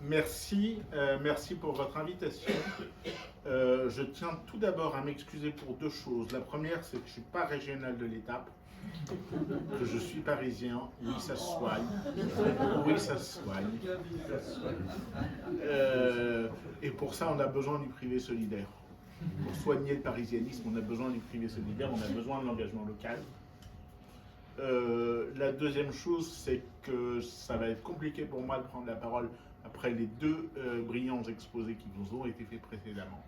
Merci pour votre invitation. Je tiens tout d'abord à m'excuser pour deux choses. La première, c'est que je ne suis pas régional de l'étape, que je suis parisien. Oui, ça se soigne. Oui, ça se soigne. Et pour ça, on a besoin du privé solidaire. Pour soigner le parisianisme, on a besoin du privé solidaire, on a besoin de l'engagement local. La deuxième chose, c'est que ça va être compliqué pour moi de prendre la parole après les deux brillants exposés qui nous ont été faits précédemment.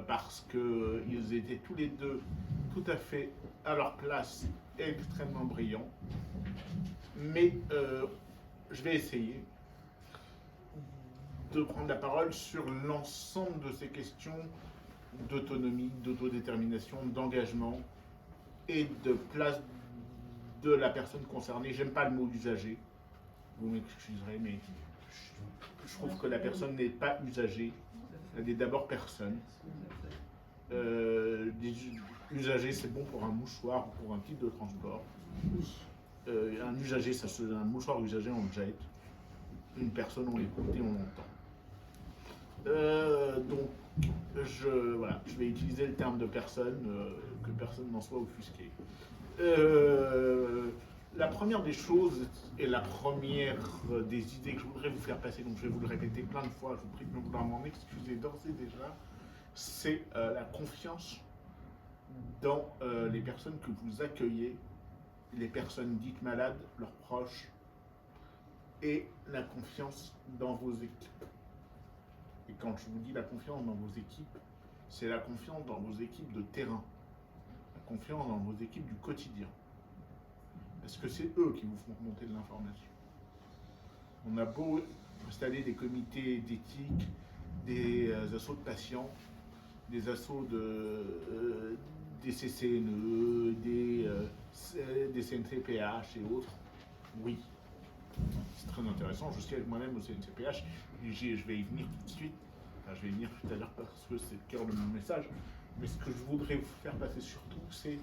Parce qu'ils étaient tous les deux tout à fait à leur place et extrêmement brillants. Mais je vais essayer de prendre la parole sur l'ensemble de ces questions d'autonomie, d'autodétermination, d'engagement et de place de la personne concernée. J'aime pas le mot usager, vous m'excuserez, mais je trouve que la personne n'est pas usagée, elle est d'abord personne. Usager, c'est bon pour un mouchoir ou pour un type de transport. Un usager, un mouchoir usagé, on le jette. Une personne, on l'écoute et on l'entend. Donc, je vais utiliser le terme de personne, que personne n'en soit offusqué. La première des choses et la première des idées que je voudrais vous faire passer, donc je vais vous le répéter plein de fois, je vous prie de vouloir m'en excuser d'ores et déjà, c'est la confiance dans les personnes que vous accueillez, les personnes dites malades, leurs proches, et la confiance dans vos équipes. Et quand je vous dis la confiance dans vos équipes, c'est la confiance dans vos équipes de terrain, la confiance dans vos équipes du quotidien. Parce que c'est eux qui vous font remonter de l'information. On a beau installer des comités d'éthique, des assauts de patients, des assauts des CCNE, des CNCPH et autres, oui, c'est très intéressant. Je siège moi-même au CNCPH et je vais y venir tout de suite. Enfin, je vais y venir tout à l'heure parce que c'est le cœur de mon message. Mais ce que je voudrais vous faire passer surtout, c'est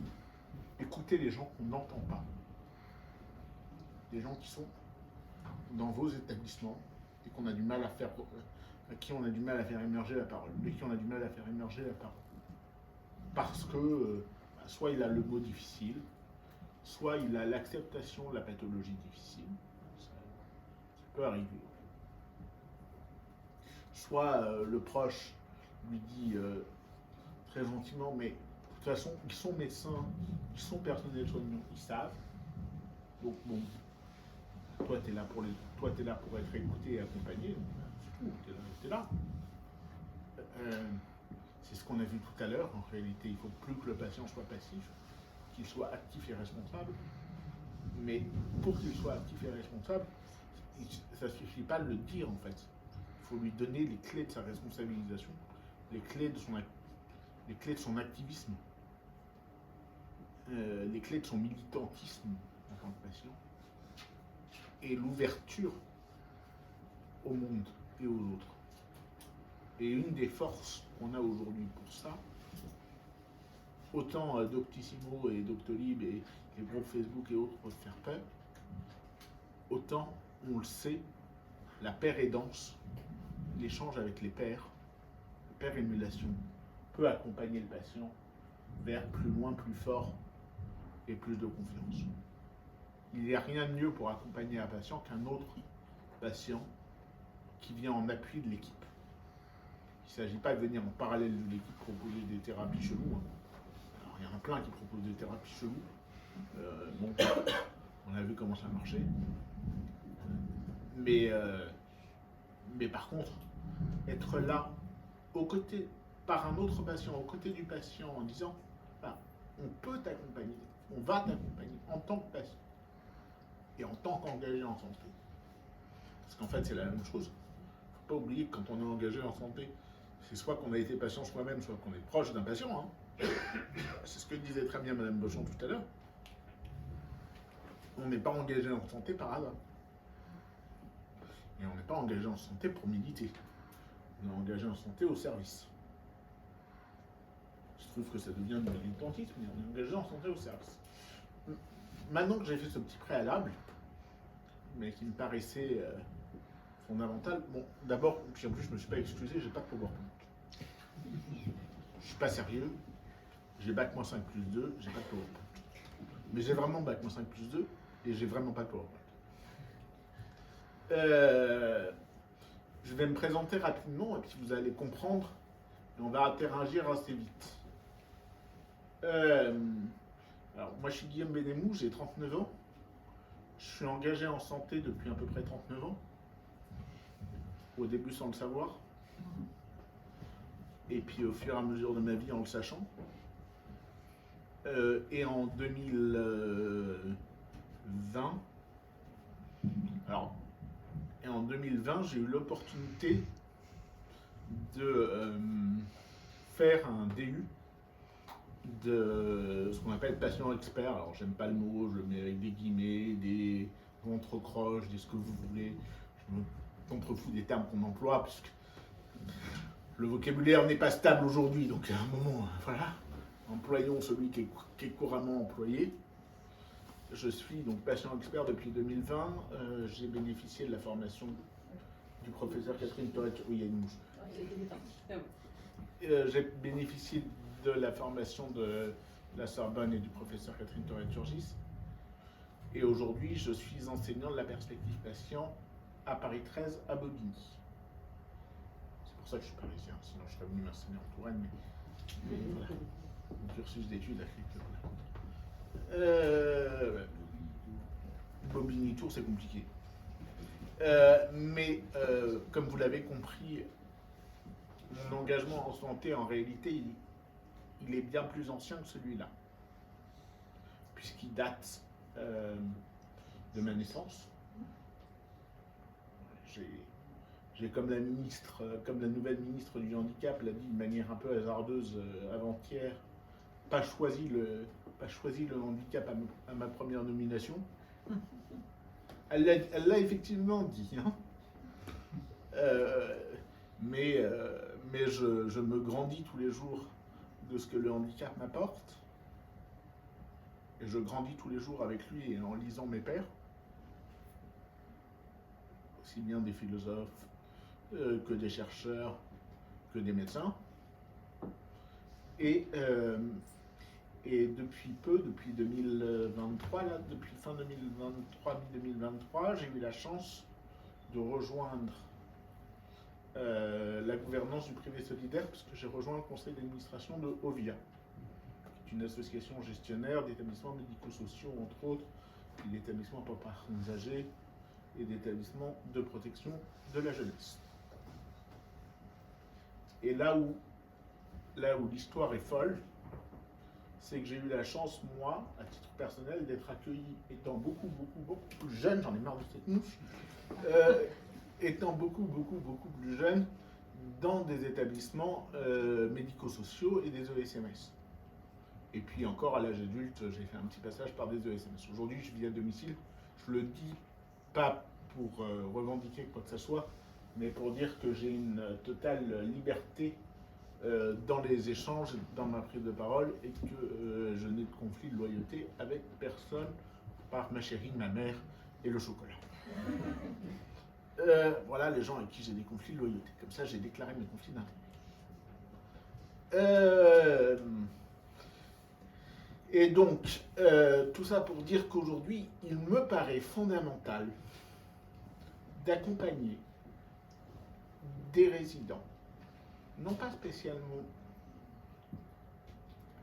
écouter les gens qu'on n'entend pas. Les gens qui sont dans vos établissements et qu'on a du mal à faire, à qui on a du mal à faire émerger la parole, mais qui on a du mal à faire émerger la parole. Parce que soit il a le mot difficile, soit il a l'acceptation de la pathologie difficile, ça peut arriver. Soit le proche lui dit très gentiment, mais de toute façon, ils sont médecins, ils sont personnels soignants, ils savent. Donc bon, toi t'es là pour être écouté et accompagné, c'est tout, t'es là. C'est ce qu'on a vu tout à l'heure. En réalité, il ne faut plus que le patient soit passif, qu'il soit actif et responsable. Mais pour qu'il soit actif et responsable, ça ne suffit pas de le dire en fait. Il faut lui donner les clés de sa responsabilisation, les clés de son activisme, les clés de son militantisme en tant que patient, et l'ouverture au monde et aux autres. Et une des forces qu'on a aujourd'hui pour ça, autant Doctissimo et Doctolib et les groupes Facebook et autres peuvent faire peur, autant on le sait, la paire aidance, l'échange avec les pairs, la paire émulation, peut accompagner le patient vers plus loin, plus fort et plus de confiance. Il n'y a rien de mieux pour accompagner un patient qu'un autre patient qui vient en appui de l'équipe. Il ne s'agit pas de venir en parallèle de l'équipe proposer des thérapies cheloues. Alors, il y en a plein qui proposent des thérapies cheloues. Bon, on a vu comment ça marchait. Mais par contre, être là, par un autre patient, aux côtés du patient, en disant ah, on peut t'accompagner, on va t'accompagner en tant que patient et en tant qu'engagé en santé. Parce qu'en fait, c'est la même chose. Il ne faut pas oublier que quand on est engagé en santé, c'est soit qu'on a été patient soi-même, soit qu'on est proche d'un patient. Hein. C'est ce que disait très bien Madame Bochon tout à l'heure. On n'est pas engagé en santé par hasard. Et on n'est pas engagé en santé pour militer. On est engagé en santé au service. Je trouve que ça devient du militantisme, mais on est engagé en santé au service. Maintenant que j'ai fait ce petit préalable, mais qui me paraissait fondamentale. Bon, d'abord, puis en plus, je me suis pas excusé, j'ai pas de PowerPoint. Je suis pas sérieux. J'ai bac-5+2, j'ai pas de PowerPoint. Mais j'ai vraiment bac-5+2 et j'ai vraiment pas de PowerPoint. Je vais me présenter rapidement et puis vous allez comprendre et on va interagir assez vite. Alors, moi je suis Guillaume Bénémou, j'ai 39 ans. Je suis engagé en santé depuis à peu près 39 ans. Au début sans le savoir. Et puis au fur et à mesure de ma vie en le sachant. Et en 2020, j'ai eu l'opportunité de faire un DU de ce qu'on appelle patient expert. Alors j'aime pas le mot, je le mets avec des guillemets, des contre-croches, des ce que vous voulez. Je me contrefous des termes qu'on emploie, puisque le vocabulaire n'est pas stable aujourd'hui, donc à un moment, voilà. Employons celui qui est couramment employé. Je suis donc patient expert depuis 2020. J'ai bénéficié de la formation du professeur Catherine Tourette. Oui, il y a une mouche. J'ai bénéficié de la formation de la Sorbonne et du professeur Catherine Tourette-Turgis. Et aujourd'hui, je suis enseignant de la perspective patient à Paris 13 à Bobigny. C'est pour ça que je suis parisien, sinon je serais venu m'enseigner en Touraine, mais voilà. Mon cursus d'études a fait que voilà. Bobigny-Tours, c'est compliqué. Mais comme vous l'avez compris, mon engagement en santé, en réalité, il est bien plus ancien que celui-là, puisqu'il date de ma naissance. J'ai comme la nouvelle ministre du handicap l'a dit de manière un peu hasardeuse avant-hier, pas choisi le handicap à ma première nomination. Elle l'a effectivement dit, hein. Mais je me grandis tous les jours de ce que le handicap m'apporte. Et je grandis tous les jours avec lui et en lisant mes pairs, aussi bien des philosophes que des chercheurs, que des médecins. Et depuis peu, depuis 2023, là, depuis fin 2023, mi-2023, j'ai eu la chance de rejoindre la gouvernance du privé solidaire, puisque j'ai rejoint le conseil d'administration de Ovia, qui est une association gestionnaire d'établissements médico-sociaux, entre autres, et d'établissements pour personnes âgées et d'établissements de protection de la jeunesse. Et là où l'histoire est folle, c'est que j'ai eu la chance, moi, à titre personnel, d'être accueilli étant beaucoup plus jeune, j'en ai marre de cette mouche, étant beaucoup plus jeune dans des établissements médico-sociaux et des ESMS. Et puis encore à l'âge adulte, j'ai fait un petit passage par des ESMS. Aujourd'hui, je vis à domicile. Je le dis pas pour revendiquer quoi que ce soit, mais pour dire que j'ai une totale liberté dans les échanges, dans ma prise de parole, et que je n'ai de conflit de loyauté avec personne, par ma chérie, ma mère et le chocolat. Voilà les gens avec qui j'ai des conflits de loyauté. Comme ça, j'ai déclaré mes conflits d'intérêt. Et donc, tout ça pour dire qu'aujourd'hui, il me paraît fondamental d'accompagner des résidents, non pas spécialement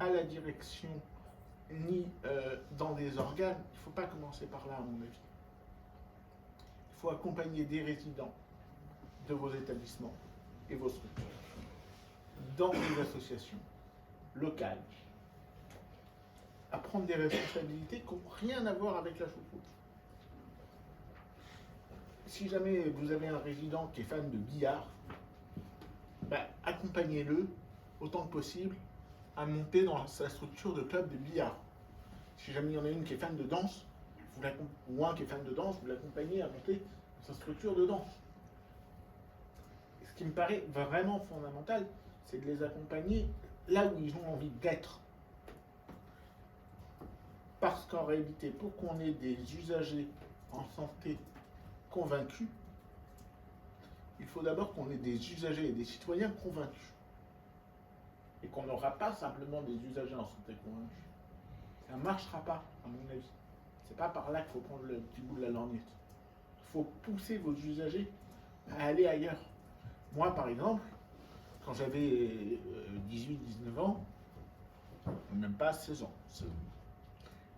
à la direction ni dans des organes. Il ne faut pas commencer par là, à mon avis. Il faut accompagner des résidents de vos établissements et vos structures dans des associations locales à prendre des responsabilités qui n'ont rien à voir avec la choucroute. Si jamais vous avez un résident qui est fan de billard, accompagnez-le autant que possible à monter dans sa structure de club de billard. Si jamais il y en a une qui est fan de danse, ou un qui est fan de danse, vous l'accompagnez à monter dans sa structure de danse. Et ce qui me paraît vraiment fondamental, c'est de les accompagner là où ils ont envie d'être. Parce qu'en réalité, pour qu'on ait des usagers en santé convaincus, il faut d'abord qu'on ait des usagers et des citoyens convaincus. Et qu'on n'aura pas simplement des usagers en santé convaincus. Ça ne marchera pas, à mon avis. C'est pas par là qu'il faut prendre le petit bout de la lorgnette. Il faut pousser vos usagers à aller ailleurs. Moi, par exemple, quand j'avais 18-19 ans, même pas 16 ans,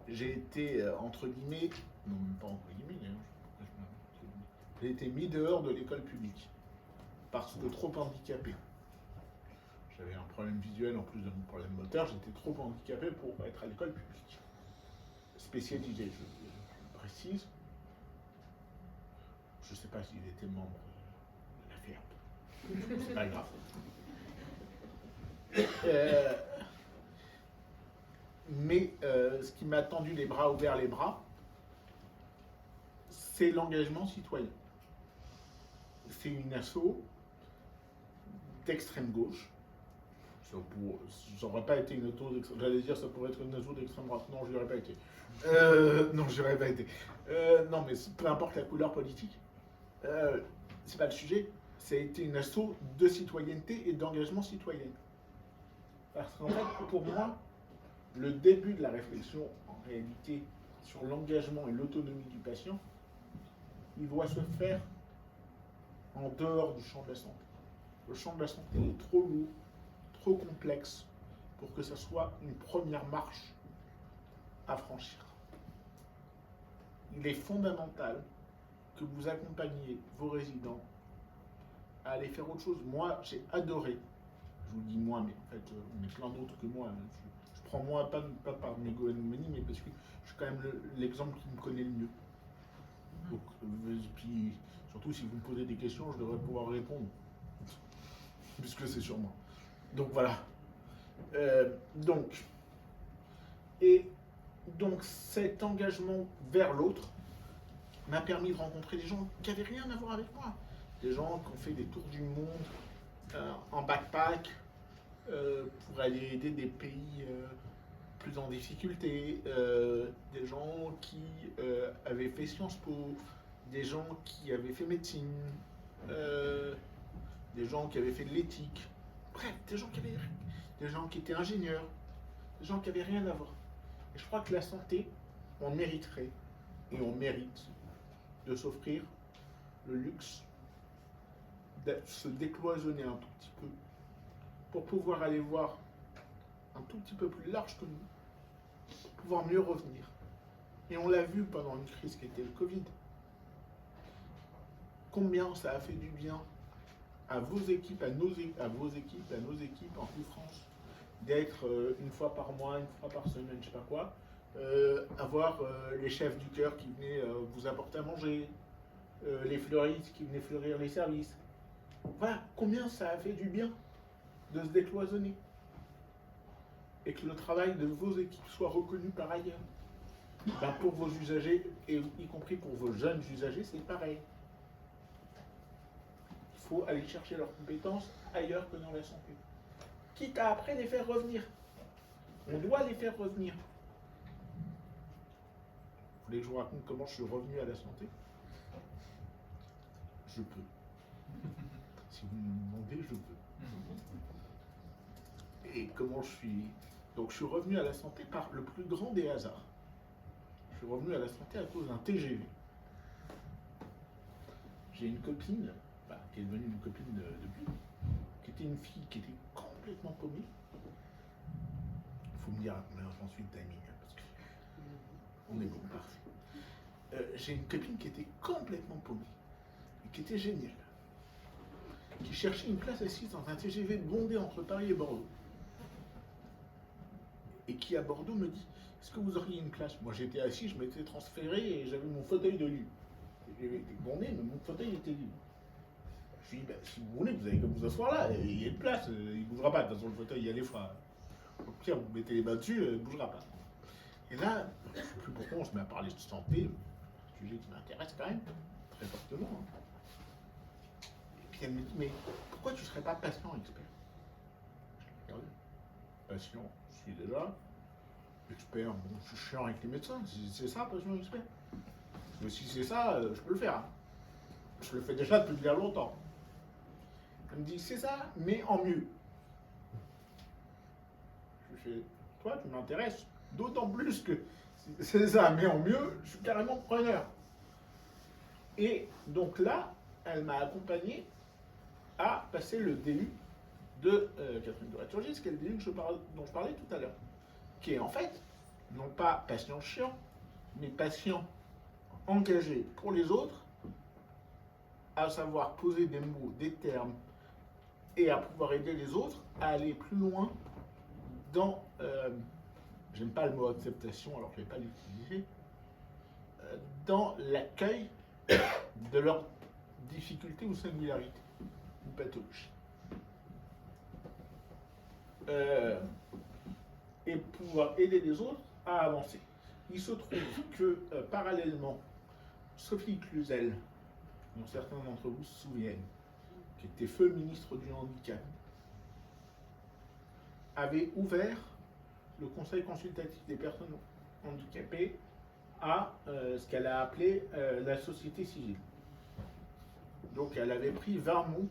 j'ai été, entre guillemets, non, même pas entre guillemets, j'ai été mis dehors de l'école publique parce que trop handicapé. J'avais un problème visuel en plus de mon problème moteur, j'étais trop handicapé pour être à l'école publique. Spécialisé, je précise. Je ne sais pas s'il était membre de la FERP. C'est pas grave. Mais ce qui m'a tendu les bras, ouvert les bras, c'est l'engagement citoyen. C'est une asso d'extrême gauche. Ça n'aurait pas été une auto d'extrême. J'allais dire ça pourrait être une asso d'extrême droite. Non, je n'y aurais pas été. Non, je n'y aurais pas été. Non, mais peu importe la couleur politique, c'est pas le sujet. Ça a été une asso de citoyenneté et d'engagement citoyen. Parce qu'en fait, pour moi, le début de la réflexion, en réalité, sur l'engagement et l'autonomie du patient, il doit se faire en dehors du champ de la santé. Le champ de la santé est trop lourd, trop complexe pour que ce soit une première marche à franchir. Il est fondamental que vous accompagniez vos résidents à aller faire autre chose. Moi, j'ai adoré, je vous dis moi, mais en fait, on est plein d'autres que moi. Je prends moi, pas par mégalomanie, mais parce que je suis quand même l'exemple qui me connaît le mieux. Donc, puis, surtout si vous me posez des questions, je devrais pouvoir répondre, puisque c'est sur moi. Donc voilà. Donc cet engagement vers l'autre m'a permis de rencontrer des gens qui n'avaient rien à voir avec moi. Des gens qui ont fait des tours du monde en backpack pour aller aider des pays plus en difficulté, des gens qui avaient fait Sciences Po, des gens qui avaient fait médecine, des gens qui avaient fait de l'éthique, bref, des gens qui étaient ingénieurs, des gens qui n'avaient rien à voir. Et je crois que la santé, on mériterait et on mérite de s'offrir le luxe de se décloisonner un tout petit peu pour pouvoir aller voir un tout petit peu plus large que nous, pour pouvoir mieux revenir. Et on l'a vu pendant une crise qui était le Covid. Combien ça a fait du bien à vos équipes, à nos équipes en France, d'être une fois par mois, une fois par semaine, je sais pas quoi, avoir les chefs du cœur qui venaient vous apporter à manger, les fleuristes qui venaient fleurir les services. Voilà, combien ça a fait du bien de se décloisonner et que le travail de vos équipes soit reconnu par ailleurs. Ben pour vos usagers, et y compris pour vos jeunes usagers, c'est pareil. Il faut aller chercher leurs compétences ailleurs que dans la santé. Quitte à après les faire revenir. On doit les faire revenir. Vous voulez que je vous raconte comment je suis revenu à la santé? Je peux. Si vous me demandez, je peux. Et comment je suis... Donc je suis revenu à la santé par le plus grand des hasards. Je suis revenu à la santé à cause d'un TGV. J'ai une copine, qui est devenue une copine depuis, qui était une fille qui était complètement paumée. Il faut me dire à combien j'en suis de timing, parce qu'on est bon, parfait. J'ai une copine qui était complètement paumée, et qui était géniale, qui cherchait une place assise dans un TGV bondé entre Paris et Bordeaux. Et qui à Bordeaux me dit, est-ce que vous auriez une place? Moi j'étais assis, je m'étais transféré et j'avais mon fauteuil de lit. J'avais été bondé, mais mon fauteuil était libre. Je lui dis, si vous voulez, vous avez qu'à vous asseoir là, il y a une place, il ne bougera pas, de toute façon le fauteuil il y a les freins. Au pire, vous mettez les mains dessus, il ne bougera pas. Et là, je ne sais plus pourquoi on se met à parler de santé, un sujet qui m'intéresse quand même, très fortement. Et puis elle me dit, mais pourquoi tu ne serais pas patient expert? Je dis, patient, je suis déjà. Expert, bon, je suis chiant avec les médecins, c'est ça, patient expert. Mais si c'est ça, je peux le faire. Je le fais déjà depuis bien longtemps. Elle me dit, c'est ça, mais en mieux. Je fais, toi, tu m'intéresses, d'autant plus que c'est ça, mais en mieux, je suis carrément preneur. Et donc là, elle m'a accompagné à passer le DU de Catherine de Turgis, qui est le DU dont je parlais tout à l'heure, qui est en fait, non pas patient chiant, mais patient engagé pour les autres, à savoir poser des mots, des termes, et à pouvoir aider les autres à aller plus loin dans, j'aime pas le mot acceptation, alors je ne vais pas l'utiliser, dans l'accueil de leurs difficultés ou singularités, ou pathologies. Et pouvoir aider les autres à avancer. Il se trouve que, parallèlement, Sophie Cluzel, dont certains d'entre vous se souviennent, qui était feu ministre du handicap, avait ouvert le conseil consultatif des personnes handicapées à ce qu'elle a appelé la société civile. Donc elle avait pris 20 mots,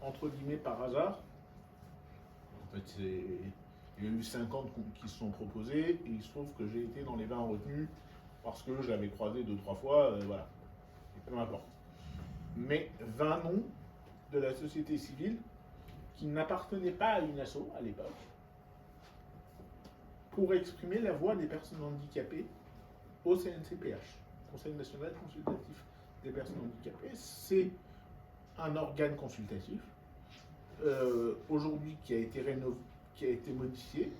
entre guillemets par hasard. En fait, il y a eu 50 qui se sont proposés, et il se trouve que j'ai été dans les 20 retenus parce que je l'avais croisé 2-3 fois, voilà. Et peu importe. Mais 20 noms de la société civile qui n'appartenaient pas à une asso à l'époque, pour exprimer la voix des personnes handicapées au CNCPH, Conseil national consultatif des personnes handicapées. C'est un organe consultatif, aujourd'hui qui a été rénové, qui a été modifié.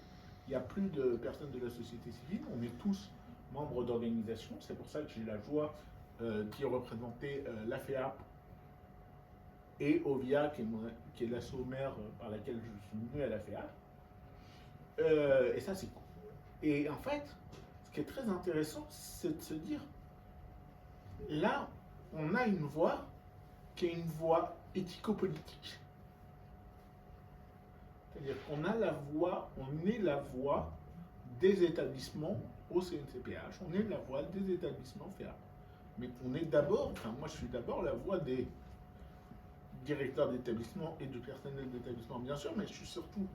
Il n'y a plus de personnes de la société civile, on est tous membres d'organisations. C'est pour ça que j'ai la joie d'y représenter l'AFEAP et OVIA, qui est l'asso mère par laquelle je suis venu à l'AFEAP. Et ça, c'est cool. Et en fait, ce qui est très intéressant, c'est de se dire, là, on a une voix qui est une voix éthico-politique. C'est-à-dire qu'on a la voix, on est la voix des établissements au CNCPH, on est la voix des établissements FEAP. Mais on est d'abord, enfin moi je suis d'abord la voix des directeurs d'établissement et du personnel d'établissement, bien sûr, mais je suis surtout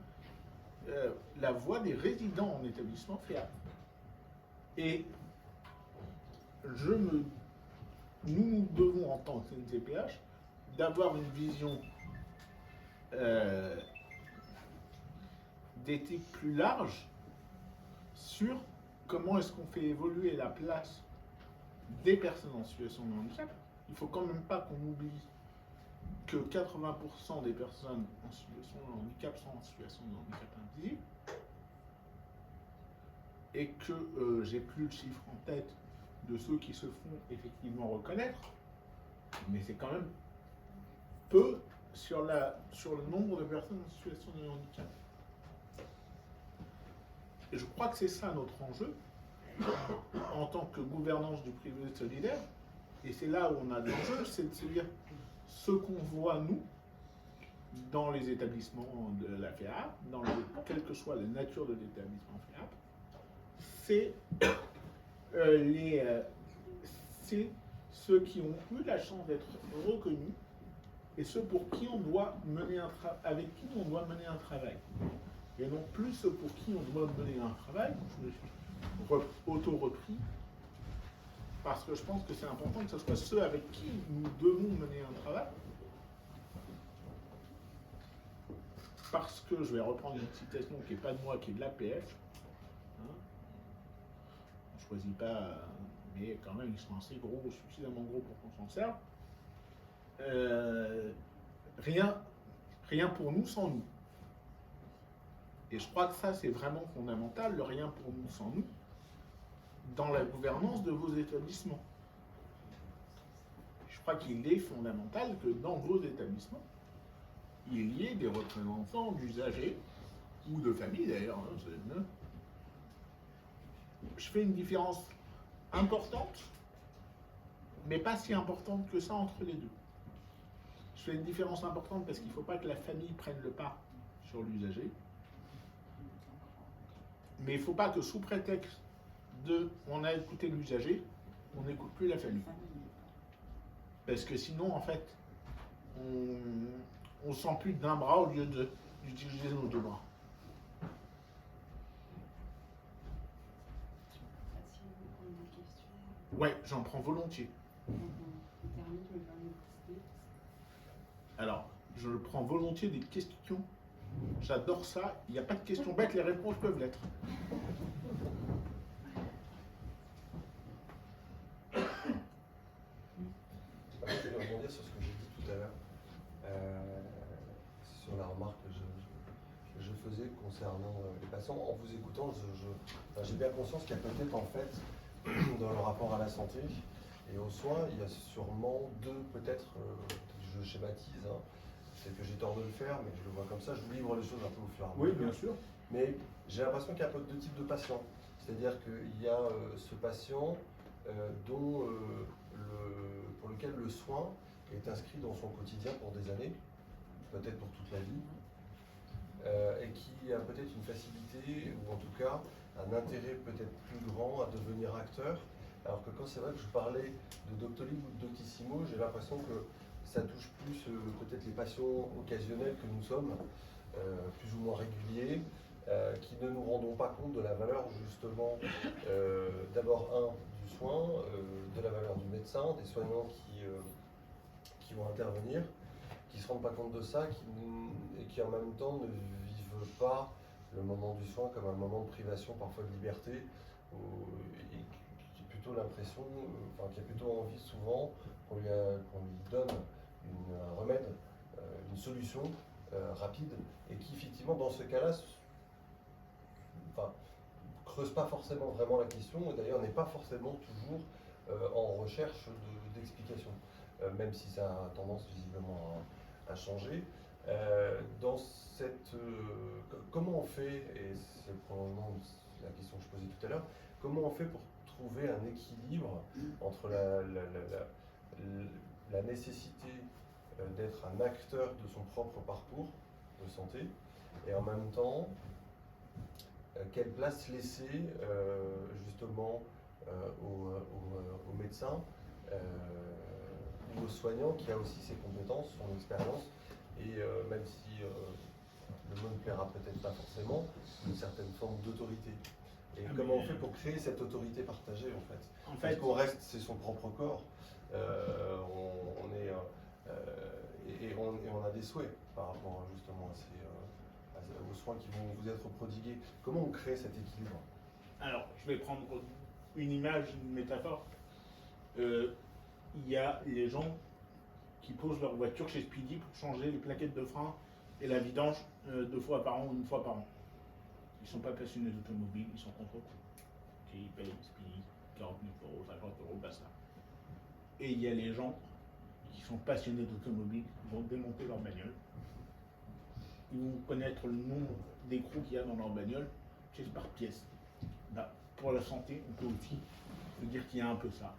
la voix des résidents en établissement FEAP. Et nous devons, en tant que CNCPH, d'avoir une vision d'éthique plus large sur comment est-ce qu'on fait évoluer la place des personnes en situation de handicap. Il ne faut quand même pas qu'on oublie que 80% des personnes en situation de handicap sont en situation de handicap invisible, et que j'ai plus le chiffre en tête de ceux qui se font effectivement reconnaître, mais c'est quand même peu sur le nombre de personnes en situation de handicap. Et je crois que c'est ça notre enjeu en tant que gouvernance du privé solidaire, et c'est là où on a de l'enjeu, c'est de se dire ce qu'on voit nous dans les établissements de la FEAP, quelle que soit la nature de l'établissement FEAP, c'est ceux qui ont eu la chance d'être reconnus et ceux pour qui on doit mener avec qui on doit mener un travail. Et non plus ceux pour qui on doit mener un travail. Je me suis auto-repris parce que je pense que c'est important que ce soit ceux avec qui nous devons mener un travail. Parce que, je vais reprendre une citation qui n'est pas de moi, qui est de l'APF. Hein, on ne choisit pas, mais quand même, ils sont assez gros, suffisamment gros pour qu'on s'en serve. Rien pour nous sans nous. Et je crois que ça, c'est vraiment fondamental, le rien pour nous sans nous, dans la gouvernance de vos établissements. Je crois qu'il est fondamental que dans vos établissements, il y ait des représentants d'usagers, ou de familles d'ailleurs. Hein, je fais une différence importante, mais pas si importante que ça entre les deux. Je fais une différence importante parce qu'il ne faut pas que la famille prenne le pas sur l'usager. Mais il ne faut pas que sous prétexte de on a écouté l'usager, on n'écoute plus la famille. Parce que sinon, en fait, on sent plus d'un bras au lieu d'utiliser nos deux bras. Si on veut prendre des questions. Ouais, j'en prends volontiers. Donc on termine, je me permets de tester. Alors, je prends volontiers des questions. J'adore ça. Il n'y a pas de questions bêtes, les réponses peuvent l'être. Je vais rebondir sur ce que j'ai dit tout à l'heure, sur la remarque que je faisais concernant les patients. En vous écoutant, j'ai bien conscience qu'il y a peut-être en fait, dans le rapport à la santé et aux soins, il y a sûrement deux, peut-être, je schématise, hein, c'est que j'ai tort de le faire, mais je le vois comme ça, je vous livre les choses un peu au fur et à mesure. Oui, bien sûr. Mais j'ai l'impression qu'il y a un peu deux types de patients. C'est-à-dire qu'il y a ce patient pour lequel le soin est inscrit dans son quotidien pour des années, peut-être pour toute la vie, et qui a peut-être une facilité, ou en tout cas un intérêt peut-être plus grand à devenir acteur. Alors que quand c'est vrai que je parlais de Doctolib ou de Doctissimo, j'ai l'impression que ça touche plus peut-être les patients occasionnels que nous sommes, plus ou moins réguliers, qui ne nous rendons pas compte de la valeur justement d'abord du soin, de la valeur du médecin, des soignants qui vont intervenir, qui ne se rendent pas compte de ça et qui en même temps ne vivent pas le moment du soin comme un moment de privation, parfois de liberté, et qui a plutôt l'impression, qui a plutôt envie souvent qu'on lui donne un remède, une solution rapide, et qui effectivement dans ce cas-là creuse pas forcément vraiment la question, et d'ailleurs n'est pas forcément toujours en recherche d'explications, même si ça a tendance visiblement à changer. Comment on fait, et c'est probablement la question que je posais tout à l'heure, comment on fait pour trouver un équilibre entre la nécessité d'être un acteur de son propre parcours de santé, et en même temps quelle place laisser justement aux médecins ou aux soignants qui a aussi ses compétences, son expérience, et même si le mot ne plaira peut-être pas forcément, une certaine forme d'autorité. Et comment on fait pour créer cette autorité partagée en fait? Parce qu'on reste, c'est son propre corps, on a des souhaits par rapport justement aux soins qui vont vous être prodigués. Comment on crée cet équilibre? Alors, je vais prendre une image, une métaphore. Il y a les gens qui posent leur voiture chez Speedy pour changer les plaquettes de frein et la vidange 2 fois par an ou 1 fois par an. Ils ne sont pas passionnés d'automobile, ils sont contre coup. Ils payent Speedy 49 €, 50 €, basta. Et il y a les gens qui sont passionnés d'automobile, ils vont démonter leur bagnole. Ils vont connaître le nombre d'écrous qu'il y a dans leur bagnole, pièce par pièce. Bah, pour la santé, on peut aussi se dire qu'il y a un peu ça.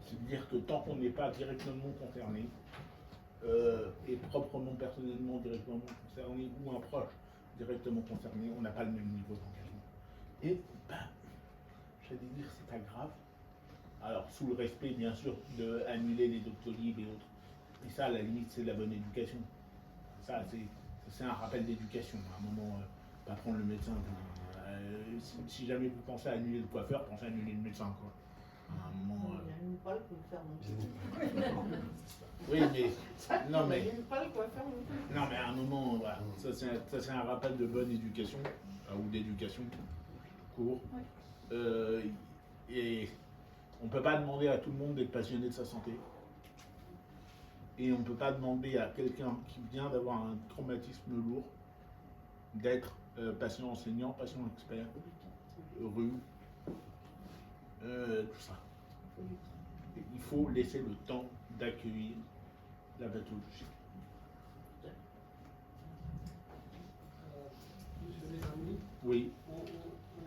C'est-à-dire que tant qu'on n'est pas directement concerné, et proprement personnellement directement concerné, ou un proche directement concerné, on n'a pas le même niveau d'engagement. Et j'allais dire, c'est pas grave. Alors, sous le respect, bien sûr, d'annuler les Doctolib et autres. Et ça, à la limite, c'est de la bonne éducation. Ça, c'est un rappel d'éducation. À un moment, pas prendre le médecin. Si jamais vous pensez à annuler le coiffeur, pensez à annuler le médecin, quoi. À un moment. Il y a une poêle pour le faire non plus. Oui, mais. Non, mais. Il y a une poêle pour le faire non plus. Non, mais à un moment, voilà. Ça, c'est un rappel de bonne éducation, ou d'éducation court. Et on ne peut pas demander à tout le monde d'être passionné de sa santé. Et on ne peut pas demander à quelqu'un qui vient d'avoir un traumatisme lourd d'être patient enseignant, patient expert, heureux, tout ça. Il faut laisser le temps d'accueillir la pathologie. Monsieur Lézami, Oui.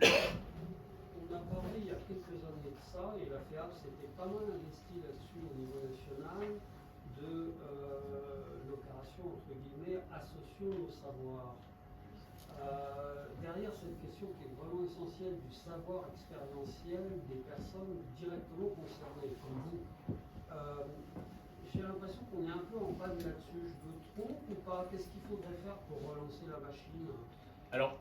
on a parlé il y a quelques années de ça, et la FEAP s'était pas mal investie là-dessus au niveau national, de l'opération, entre guillemets, associons nos savoirs. Derrière cette question qui est vraiment essentielle du savoir expérientiel des personnes directement concernées, comme vous, j'ai l'impression qu'on est un peu en panne là-dessus. Je me trompe ou pas? Qu'est-ce qu'il faudrait faire pour relancer la machine? Alors,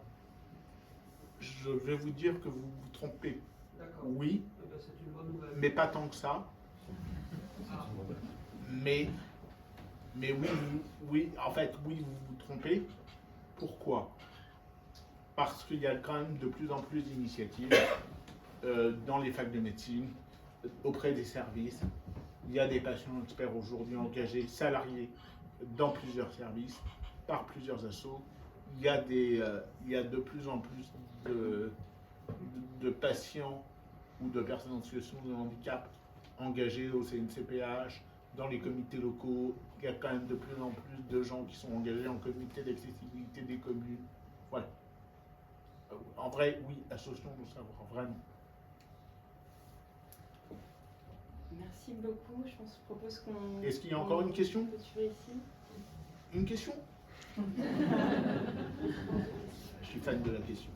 je vais vous dire que vous vous trompez. D'accord. Oui, Eh ben, c'est une bonne nouvelle. mais pas tant que ça. Ah. Mais oui, oui, en fait, oui, vous vous trompez. Pourquoi? Parce qu'il y a quand même de plus en plus d'initiatives dans les facs de médecine, auprès des services. Il y a des patients experts aujourd'hui engagés, salariés, dans plusieurs services, par plusieurs assos. Il y a de plus en plus de patients ou de personnes en situation de handicap engagés au CNCPH, dans les comités locaux. Il y a quand même de plus en plus de gens qui sont engagés en comité d'accessibilité des communes. Voilà. En vrai, oui, associons nos savoirs, vraiment. Merci beaucoup. Je propose qu'on. Est-ce qu'il y a encore une question? Clôturer ici. Une question? Je suis fan de la question.